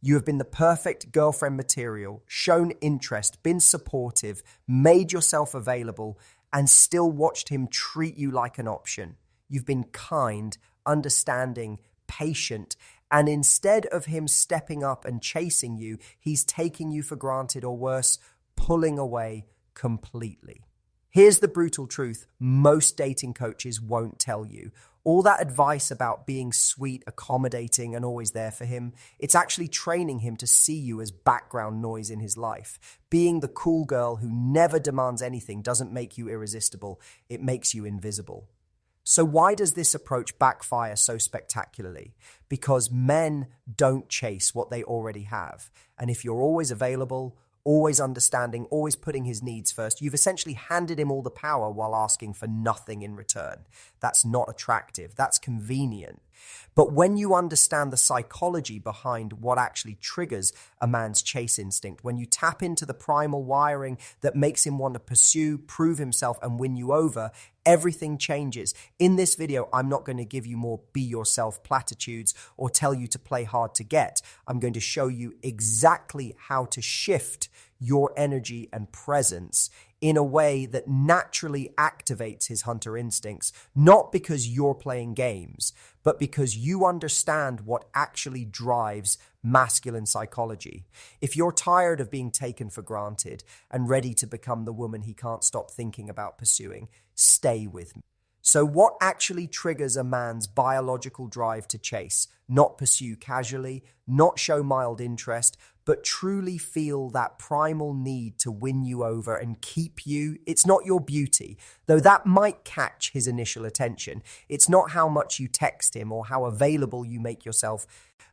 You have been the perfect girlfriend material, shown interest, been supportive, made yourself available, and still watched him treat you like an option. You've been kind, understanding, patient, and instead of him stepping up and chasing you, he's taking you for granted, or worse, pulling away completely. Here's the brutal truth most dating coaches won't tell you. All that advice about being sweet, accommodating, and always there for him, it's actually training him to see you as background noise in his life. Being the cool girl who never demands anything doesn't make you irresistible, it makes you invisible. So why does this approach backfire so spectacularly? Because men don't chase what they already have. And if you're always available, always understanding, always putting his needs first, you've essentially handed him all the power while asking for nothing in return. That's not attractive. That's convenient. But when you understand the psychology behind what actually triggers a man's chase instinct, when you tap into the primal wiring that makes him want to pursue, prove himself, and win you over, everything changes. In this video, I'm not going to give you more be yourself platitudes or tell you to play hard to get. I'm going to show you exactly how to shift your energy and presence in a way that naturally activates his hunter instincts, not because you're playing games, but because you understand what actually drives masculine psychology. If you're tired of being taken for granted and ready to become the woman he can't stop thinking about pursuing, stay with me. So what actually triggers a man's biological drive to chase, not pursue casually, not show mild interest, but truly feel that primal need to win you over and keep you? It's not your beauty, though that might catch his initial attention. It's not how much you text him or how available you make yourself.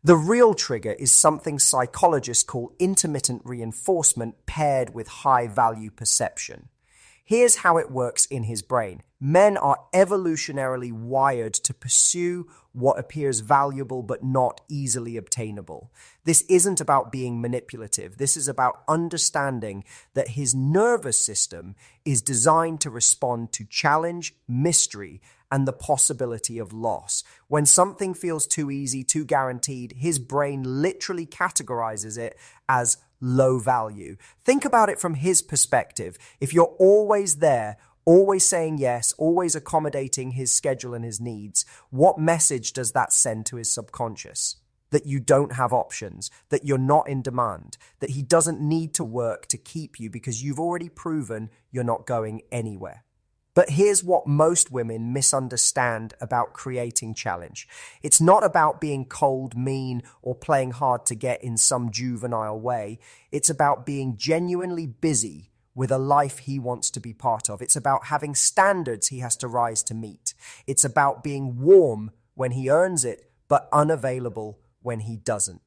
The real trigger is something psychologists call intermittent reinforcement paired with high value perception. Here's how it works in his brain. Men are evolutionarily wired to pursue what appears valuable but not easily obtainable. This isn't about being manipulative. This is about understanding that his nervous system is designed to respond to challenge, mystery, and the possibility of loss. When something feels too easy, too guaranteed, his brain literally categorizes it as low value. Think about it from his perspective. If you're always there, always saying yes, always accommodating his schedule and his needs, what message does that send to his subconscious? That you don't have options, that you're not in demand, that he doesn't need to work to keep you because you've already proven you're not going anywhere. But here's what most women misunderstand about creating challenge. It's not about being cold, mean, or playing hard to get in some juvenile way. It's about being genuinely busy with a life he wants to be part of. It's about having standards he has to rise to meet. It's about being warm when he earns it, but unavailable when he doesn't.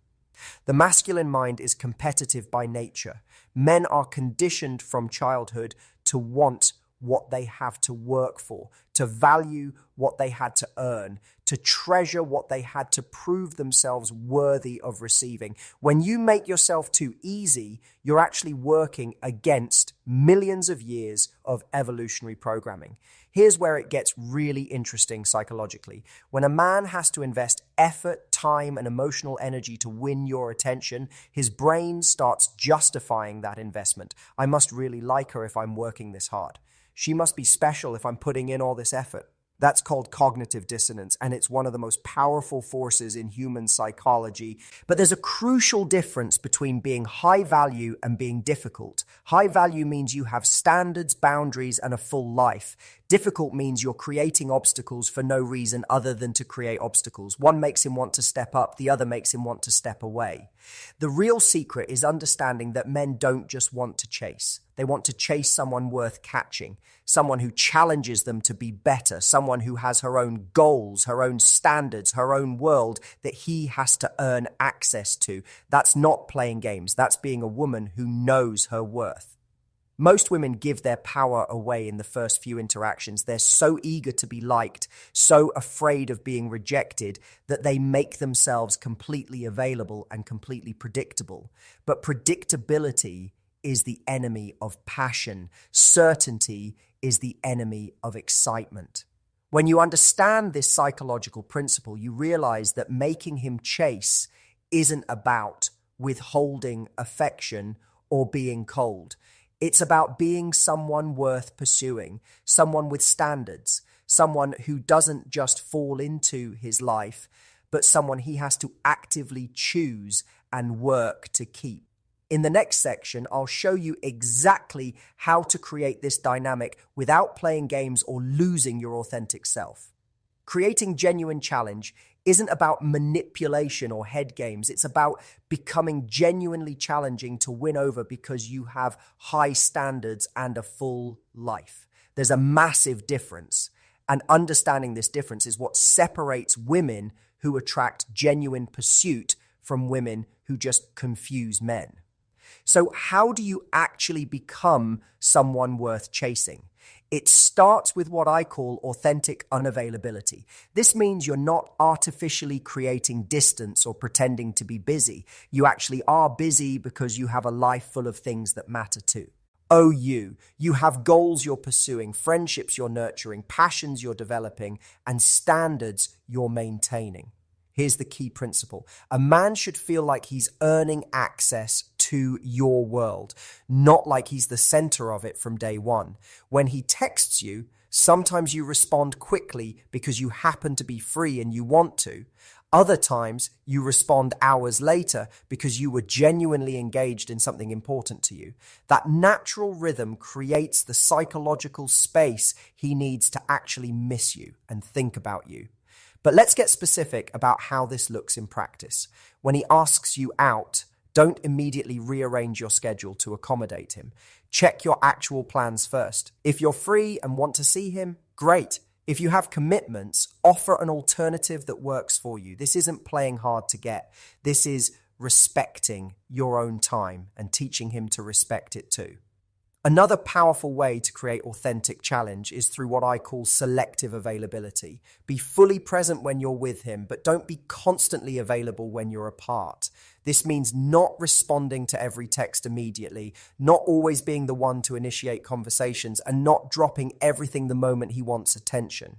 The masculine mind is competitive by nature. Men are conditioned from childhood to want what they have to work for, to value what they had to earn, to treasure what they had to prove themselves worthy of receiving. When you make yourself too easy, you're actually working against millions of years of evolutionary programming. Here's where it gets really interesting psychologically. When a man has to invest effort, time, and emotional energy to win your attention, his brain starts justifying that investment. I must really like her if I'm working this hard. She must be special if I'm putting in all this effort. That's called cognitive dissonance, and it's one of the most powerful forces in human psychology. But there's a crucial difference between being high value and being difficult. High value means you have standards, boundaries, and a full life. Difficult means you're creating obstacles for no reason other than to create obstacles. One makes him want to step up, the other makes him want to step away. The real secret is understanding that men don't just want to chase. They want to chase someone worth catching, someone who challenges them to be better, someone who has her own goals, her own standards, her own world that he has to earn access to. That's not playing games. That's being a woman who knows her worth. Most women give their power away in the first few interactions. They're so eager to be liked, so afraid of being rejected, that they make themselves completely available and completely predictable. But predictability is the enemy of passion. Certainty is the enemy of excitement. When you understand this psychological principle, you realize that making him chase isn't about withholding affection or being cold. It's about being someone worth pursuing, someone with standards, someone who doesn't just fall into his life, but someone he has to actively choose and work to keep. In the next section, I'll show you exactly how to create this dynamic without playing games or losing your authentic self. Creating genuine challenge isn't about manipulation or head games. It's about becoming genuinely challenging to win over because you have high standards and a full life. There's a massive difference, and understanding this difference is what separates women who attract genuine pursuit from women who just confuse men. So how do you actually become someone worth chasing? It starts with what I call authentic unavailability. This means you're not artificially creating distance or pretending to be busy. You actually are busy because you have a life full of things that matter too. Oh, you have goals you're pursuing, friendships you're nurturing, passions you're developing, and standards you're maintaining. Here's the key principle. A man should feel like he's earning access to your world, not like he's the center of it from day one. When he texts you, sometimes you respond quickly because you happen to be free and you want to. Other times you respond hours later because you were genuinely engaged in something important to you. That natural rhythm creates the psychological space he needs to actually miss you and think about you. But let's get specific about how this looks in practice. When he asks you out, don't immediately rearrange your schedule to accommodate him. Check your actual plans first. If you're free and want to see him, great. If you have commitments, offer an alternative that works for you. This isn't playing hard to get. This is respecting your own time and teaching him to respect it too. Another powerful way to create authentic challenge is through what I call selective availability. Be fully present when you're with him, but don't be constantly available when you're apart. This means not responding to every text immediately, not always being the one to initiate conversations, and not dropping everything the moment he wants attention.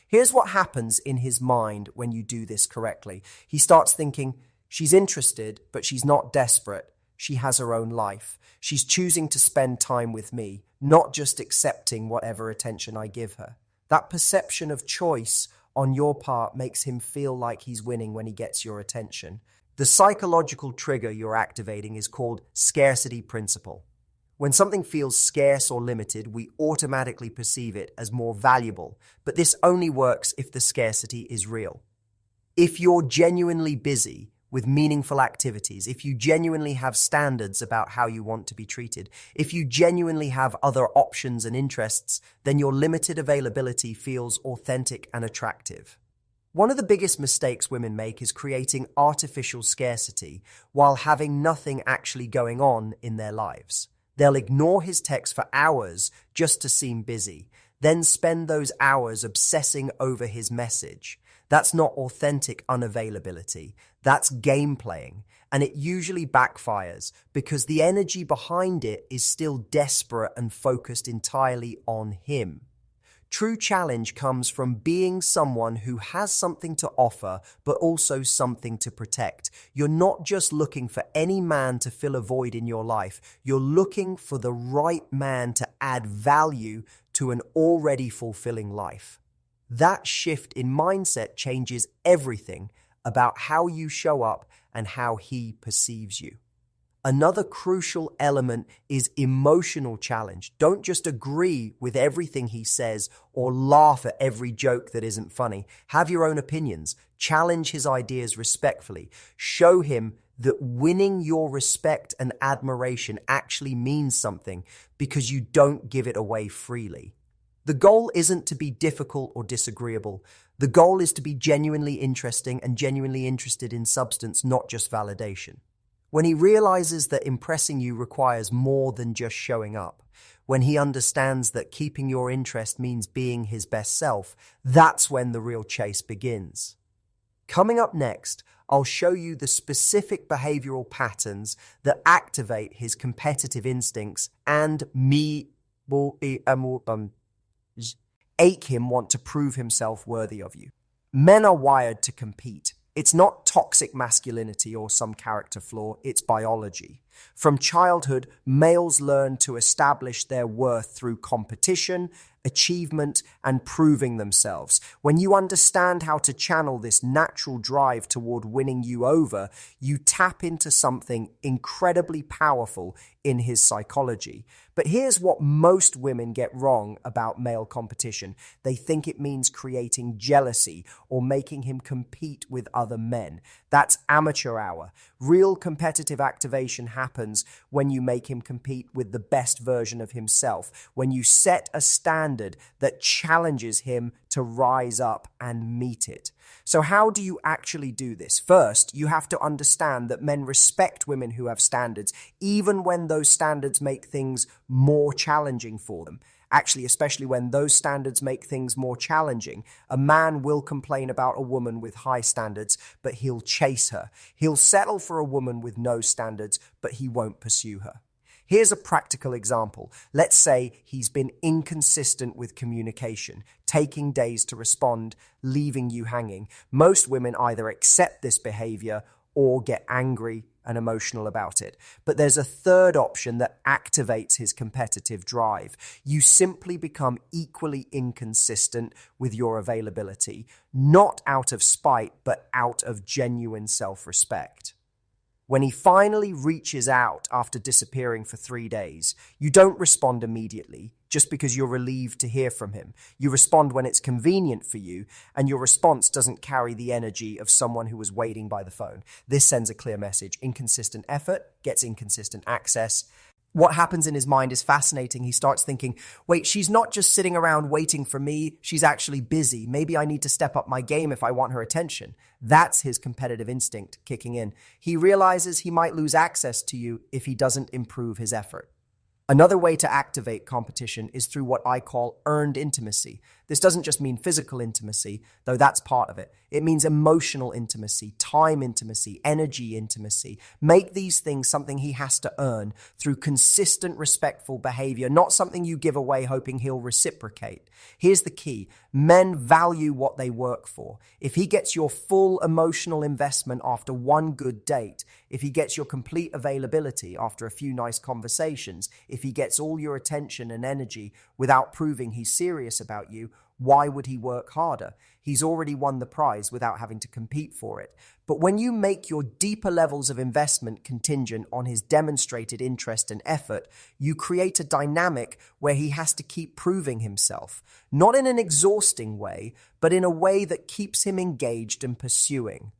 Here's what happens in his mind when you do this correctly. He starts thinking, she's interested, but she's not desperate. She has her own life. She's choosing to spend time with me, not just accepting whatever attention I give her. That perception of choice on your part makes him feel like he's winning when he gets your attention. The psychological trigger you're activating is called scarcity principle. When something feels scarce or limited, we automatically perceive it as more valuable, but this only works if the scarcity is real. If you're genuinely busy with meaningful activities, if you genuinely have standards about how you want to be treated, if you genuinely have other options and interests, then your limited availability feels authentic and attractive. One of the biggest mistakes women make is creating artificial scarcity while having nothing actually going on in their lives. They'll ignore his text for hours just to seem busy, then spend those hours obsessing over his message. That's not authentic unavailability. That's game playing. And it usually backfires because the energy behind it is still desperate and focused entirely on him. True challenge comes from being someone who has something to offer, but also something to protect. You're not just looking for any man to fill a void in your life. You're looking for the right man to add value to an already fulfilling life. That shift in mindset changes everything about how you show up and how he perceives you. Another crucial element is emotional challenge. Don't just agree with everything he says or laugh at every joke that isn't funny. Have your own opinions. Challenge his ideas respectfully. Show him that winning your respect and admiration actually means something because you don't give it away freely. The goal isn't to be difficult or disagreeable. The goal is to be genuinely interesting and genuinely interested in substance, not just validation. When he realizes that impressing you requires more than just showing up, when he understands that keeping your interest means being his best self, that's when the real chase begins. Coming up next, I'll show you the specific behavioral patterns that activate his competitive instincts and ache him want to prove himself worthy of you. Men are wired to compete. It's not toxic masculinity or some character flaw, it's biology. From childhood, males learn to establish their worth through competition, achievement, and proving themselves. When you understand how to channel this natural drive toward winning you over, you tap into something incredibly powerful in his psychology. But here's what most women get wrong about male competition. They think it means creating jealousy or making him compete with other men. That's amateur hour. Real competitive activation happens when you make him compete with the best version of himself, when you set a standard that challenges him to rise up and meet it. So how do you actually do this? First, you have to understand that men respect women who have standards, even when those standards make things more challenging for them. Actually, especially when those standards make things more challenging, a man will complain about a woman with high standards, but he'll chase her. He'll settle for a woman with no standards, but he won't pursue her. Here's a practical example. Let's say he's been inconsistent with communication, taking days to respond, leaving you hanging. Most women either accept this behavior or get angry and emotional about it. But there's a third option that activates his competitive drive. You simply become equally inconsistent with your availability, not out of spite, but out of genuine self-respect. When he finally reaches out after disappearing for 3 days, you don't respond immediately just because you're relieved to hear from him. You respond when it's convenient for you, and your response doesn't carry the energy of someone who was waiting by the phone. This sends a clear message. Inconsistent effort gets inconsistent access. What happens in his mind is fascinating. He starts thinking, wait, she's not just sitting around waiting for me. She's actually busy. Maybe I need to step up my game if I want her attention. That's his competitive instinct kicking in. He realizes he might lose access to you if he doesn't improve his effort. Another way to activate competition is through what I call earned intimacy. This doesn't just mean physical intimacy, though that's part of it. It means emotional intimacy, time intimacy, energy intimacy. Make these things something he has to earn through consistent, respectful behavior, not something you give away hoping he'll reciprocate. Here's the key. Men value what they work for. If he gets your full emotional investment after one good date, if he gets your complete availability after a few nice conversations, if he gets all your attention and energy without proving he's serious about you, why would he work harder? He's already won the prize without having to compete for it. But when you make your deeper levels of investment contingent on his demonstrated interest and effort, you create a dynamic where he has to keep proving himself, not in an exhausting way, but in a way that keeps him engaged and pursuing.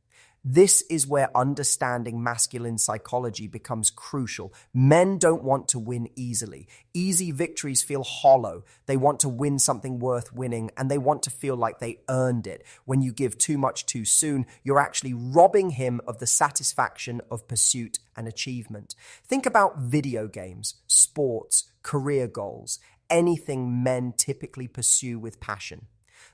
This is where understanding masculine psychology becomes crucial. Men don't want to win easily. Easy victories feel hollow. They want to win something worth winning, and they want to feel like they earned it. When you give too much too soon, you're actually robbing him of the satisfaction of pursuit and achievement. Think about video games, sports, career goals, anything men typically pursue with passion.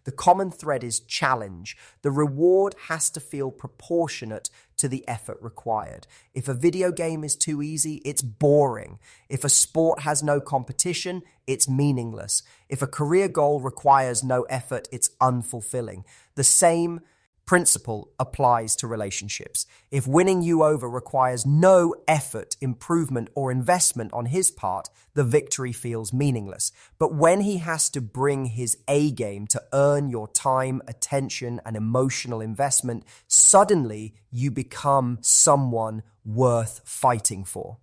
The common thread is challenge. The reward has to feel proportionate to the effort required. If a video game is too easy, it's boring. If a sport has no competition, it's meaningless. If a career goal requires no effort, it's unfulfilling. The same principle applies to relationships. If winning you over requires no effort, improvement, or investment on his part, the victory feels meaningless. But when he has to bring his A game to earn your time, attention, and emotional investment, suddenly you become someone worth fighting for.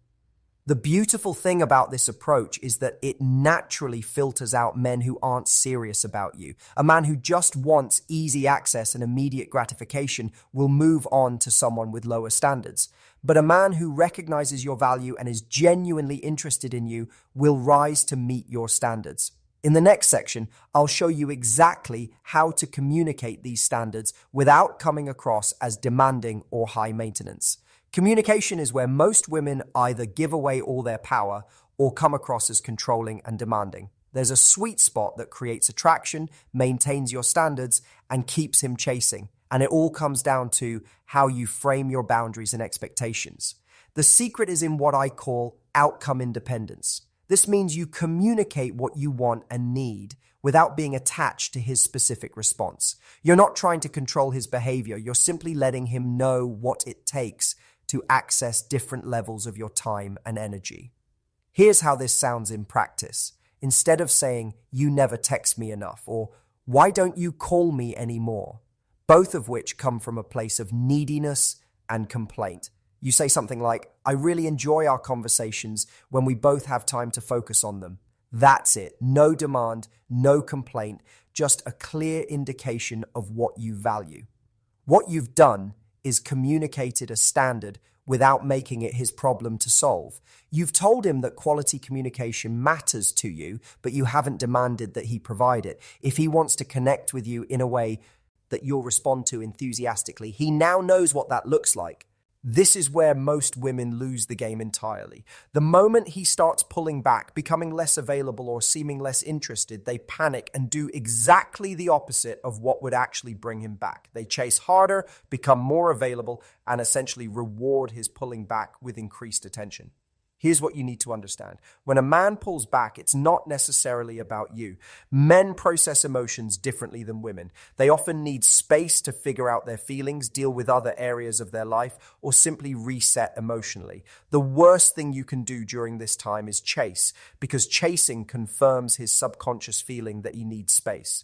The beautiful thing about this approach is that it naturally filters out men who aren't serious about you. A man who just wants easy access and immediate gratification will move on to someone with lower standards. But a man who recognizes your value and is genuinely interested in you will rise to meet your standards. In the next section, I'll show you exactly how to communicate these standards without coming across as demanding or high maintenance. Communication is where most women either give away all their power or come across as controlling and demanding. There's a sweet spot that creates attraction, maintains your standards, and keeps him chasing. And it all comes down to how you frame your boundaries and expectations. The secret is in what I call outcome independence. This means you communicate what you want and need without being attached to his specific response. You're not trying to control his behavior. You're simply letting him know what it takes to access different levels of your time and energy. Here's how this sounds in practice. Instead of saying, "You never text me enough," or "Why don't you call me anymore?" both of which come from a place of neediness and complaint. You say something like, "I really enjoy our conversations when we both have time to focus on them." That's it. No demand, no complaint, just a clear indication of what you value. What you've done is communicated a standard without making it his problem to solve. You've told him that quality communication matters to you, but you haven't demanded that he provide it. If he wants to connect with you in a way that you'll respond to enthusiastically, he now knows what that looks like. This is where most women lose the game entirely. The moment he starts pulling back, becoming less available or seeming less interested, they panic and do exactly the opposite of what would actually bring him back. They chase harder, become more available, and essentially reward his pulling back with increased attention. Here's what you need to understand. When a man pulls back, it's not necessarily about you. Men process emotions differently than women. They often need space to figure out their feelings, deal with other areas of their life, or simply reset emotionally. The worst thing you can do during this time is chase, because chasing confirms his subconscious feeling that he needs space.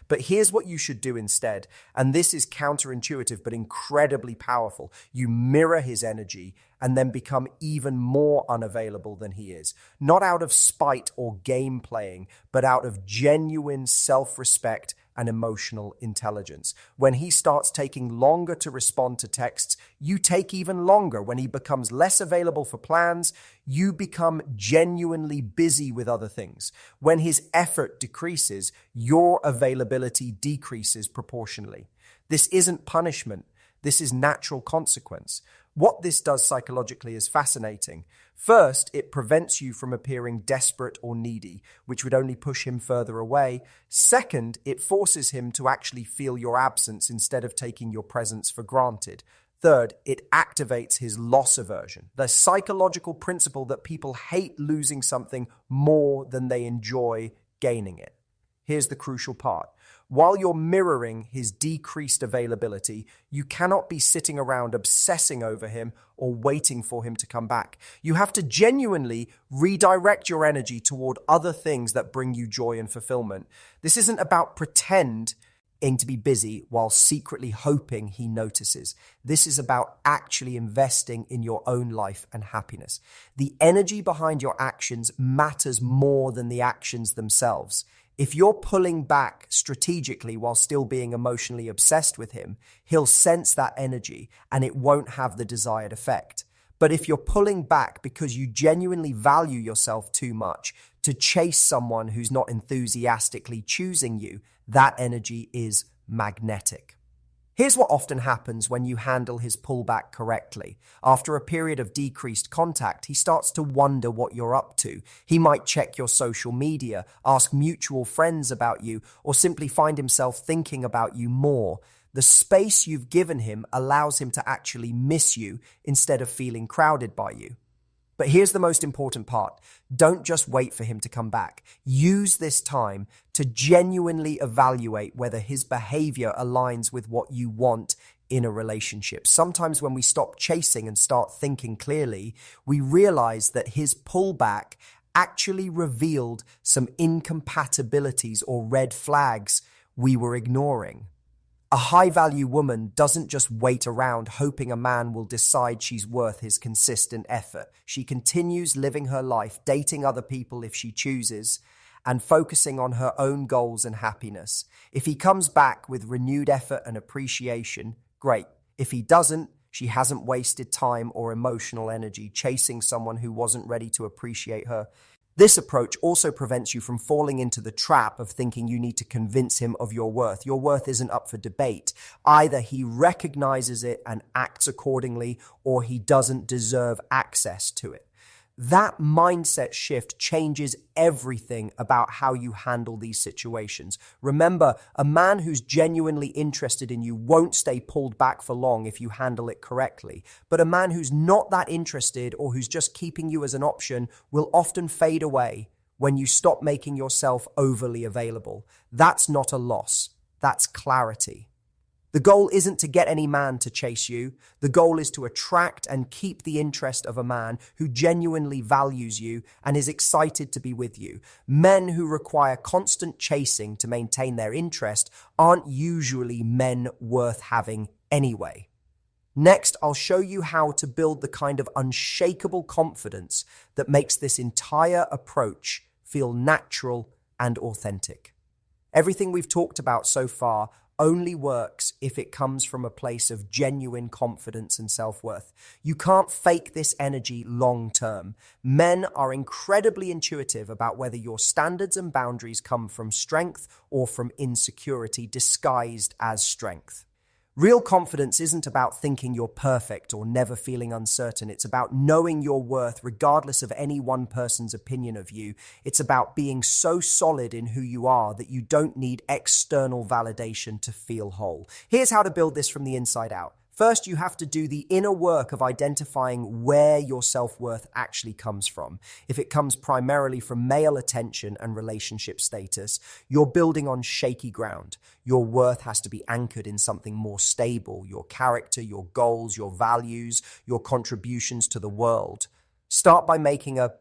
But here's what you should do instead, and this is counterintuitive but incredibly powerful. You mirror his energy and then become even more unavailable than he is. Not out of spite or game playing, but out of genuine self-respect and emotional intelligence. When he starts taking longer to respond to texts, you take even longer. When he becomes less available for plans, you become genuinely busy with other things. When his effort decreases, your availability decreases proportionally. This isn't punishment. This is natural consequence. What this does psychologically is fascinating. First, it prevents you from appearing desperate or needy, which would only push him further away. Second, it forces him to actually feel your absence instead of taking your presence for granted. Third, it activates his loss aversion, the psychological principle that people hate losing something more than they enjoy gaining it. Here's the crucial part. While you're mirroring his decreased availability, you cannot be sitting around obsessing over him or waiting for him to come back. You have to genuinely redirect your energy toward other things that bring you joy and fulfillment. This isn't about pretending to be busy while secretly hoping he notices. This is about actually investing in your own life and happiness. The energy behind your actions matters more than the actions themselves. If you're pulling back strategically while still being emotionally obsessed with him, he'll sense that energy and it won't have the desired effect. But if you're pulling back because you genuinely value yourself too much to chase someone who's not enthusiastically choosing you, that energy is magnetic. Here's what often happens when you handle his pullback correctly. After a period of decreased contact, he starts to wonder what you're up to. He might check your social media, ask mutual friends about you, or simply find himself thinking about you more. The space you've given him allows him to actually miss you instead of feeling crowded by you. But here's the most important part. Don't just wait for him to come back. Use this time to genuinely evaluate whether his behavior aligns with what you want in a relationship. Sometimes when we stop chasing and start thinking clearly, we realize that his pullback actually revealed some incompatibilities or red flags we were ignoring. A high-value woman doesn't just wait around hoping a man will decide she's worth his consistent effort. She continues living her life, dating other people if she chooses, and focusing on her own goals and happiness. If he comes back with renewed effort and appreciation, great. If he doesn't, she hasn't wasted time or emotional energy chasing someone who wasn't ready to appreciate her. This approach also prevents you from falling into the trap of thinking you need to convince him of your worth. Your worth isn't up for debate. Either he recognizes it and acts accordingly, or he doesn't deserve access to it. That mindset shift changes everything about how you handle these situations. Remember, a man who's genuinely interested in you won't stay pulled back for long if you handle it correctly. But a man who's not that interested or who's just keeping you as an option will often fade away when you stop making yourself overly available. That's not a loss. That's clarity. The goal isn't to get any man to chase you. The goal is to attract and keep the interest of a man who genuinely values you and is excited to be with you. Men who require constant chasing to maintain their interest aren't usually men worth having anyway. Next, I'll show you how to build the kind of unshakable confidence that makes this entire approach feel natural and authentic. Everything we've talked about so far only works if it comes from a place of genuine confidence and self-worth. You can't fake this energy long term. Men are incredibly intuitive about whether your standards and boundaries come from strength or from insecurity disguised as strength. Real confidence isn't about thinking you're perfect or never feeling uncertain. It's about knowing your worth regardless of any one person's opinion of you. It's about being so solid in who you are that you don't need external validation to feel whole. Here's how to build this from the inside out. First, you have to do the inner work of identifying where your self-worth actually comes from. If it comes primarily from male attention and relationship status, you're building on shaky ground. Your worth has to be anchored in something more stable: your character, your goals, your values, your contributions to the world. Start by making a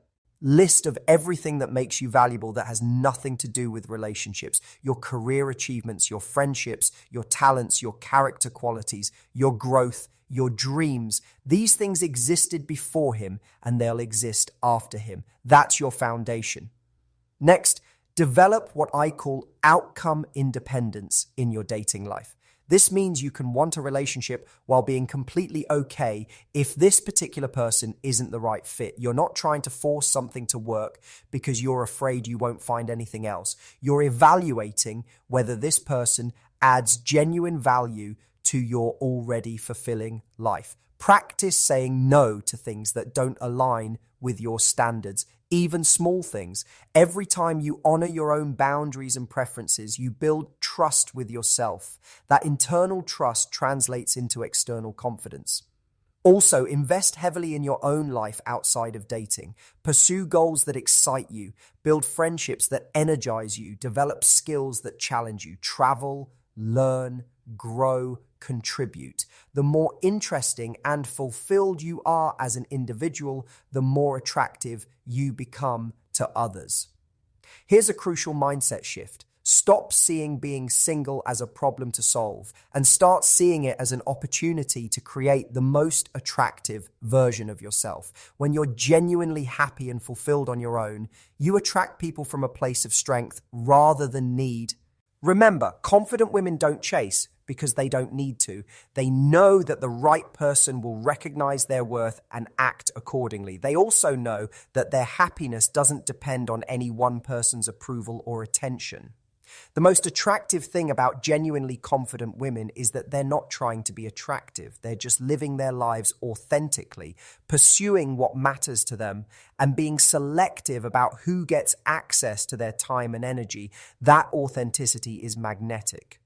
list of everything that makes you valuable that has nothing to do with relationships: your career achievements, your friendships, your talents, your character qualities, your growth, your dreams. These things existed before him and they'll exist after him. That's your foundation. Next, develop what I call outcome independence in your dating life. This means you can want a relationship while being completely okay if this particular person isn't the right fit. You're not trying to force something to work because you're afraid you won't find anything else. You're evaluating whether this person adds genuine value to your already fulfilling life. Practice saying no to things that don't align with your standards, even small things. Every time you honor your own boundaries and preferences, you build trust with yourself. That internal trust translates into external confidence. Also, invest heavily in your own life outside of dating. Pursue goals that excite you. Build friendships that energize you. Develop skills that challenge you. Travel, learn, grow, contribute. The more interesting and fulfilled you are as an individual, the more attractive you become to others. Here's a crucial mindset shift. Stop seeing being single as a problem to solve and start seeing it as an opportunity to create the most attractive version of yourself. When you're genuinely happy and fulfilled on your own, you attract people from a place of strength rather than need. Remember, confident women don't chase because they don't need to. They know that the right person will recognize their worth and act accordingly. They also know that their happiness doesn't depend on any one person's approval or attention. The most attractive thing about genuinely confident women is that they're not trying to be attractive. They're just living their lives authentically, pursuing what matters to them, and being selective about who gets access to their time and energy. That authenticity is magnetic.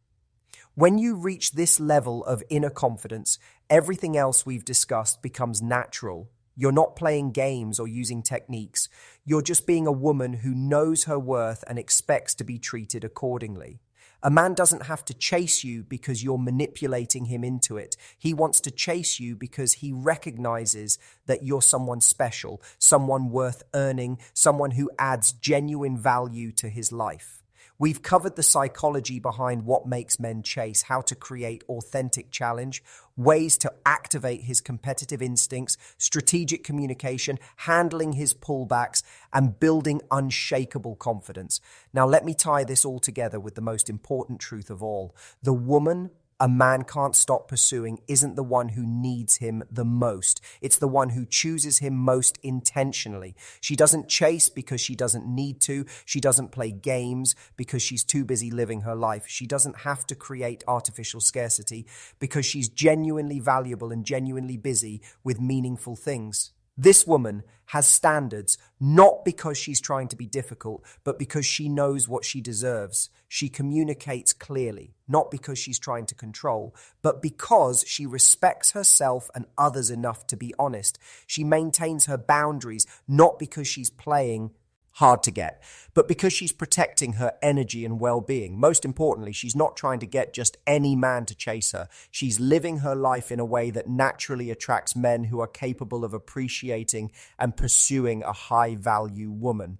When you reach this level of inner confidence, everything else we've discussed becomes natural. You're not playing games or using techniques. You're just being a woman who knows her worth and expects to be treated accordingly. A man doesn't have to chase you because you're manipulating him into it. He wants to chase you because he recognizes that you're someone special, someone worth earning, someone who adds genuine value to his life. We've covered the psychology behind what makes men chase, how to create authentic challenge, ways to activate his competitive instincts, strategic communication, handling his pullbacks, and building unshakable confidence. Now, let me tie this all together with the most important truth of all. The woman a man can't stop pursuing isn't the one who needs him the most. It's the one who chooses him most intentionally. She doesn't chase because she doesn't need to. She doesn't play games because she's too busy living her life. She doesn't have to create artificial scarcity because she's genuinely valuable and genuinely busy with meaningful things. This woman has standards, not because she's trying to be difficult, but because she knows what she deserves. She communicates clearly, not because she's trying to control, but because she respects herself and others enough to be honest. She maintains her boundaries, not because she's playing hard to get, but because she's protecting her energy and well-being. Most importantly, she's not trying to get just any man to chase her. She's living her life in a way that naturally attracts men who are capable of appreciating and pursuing a high-value woman.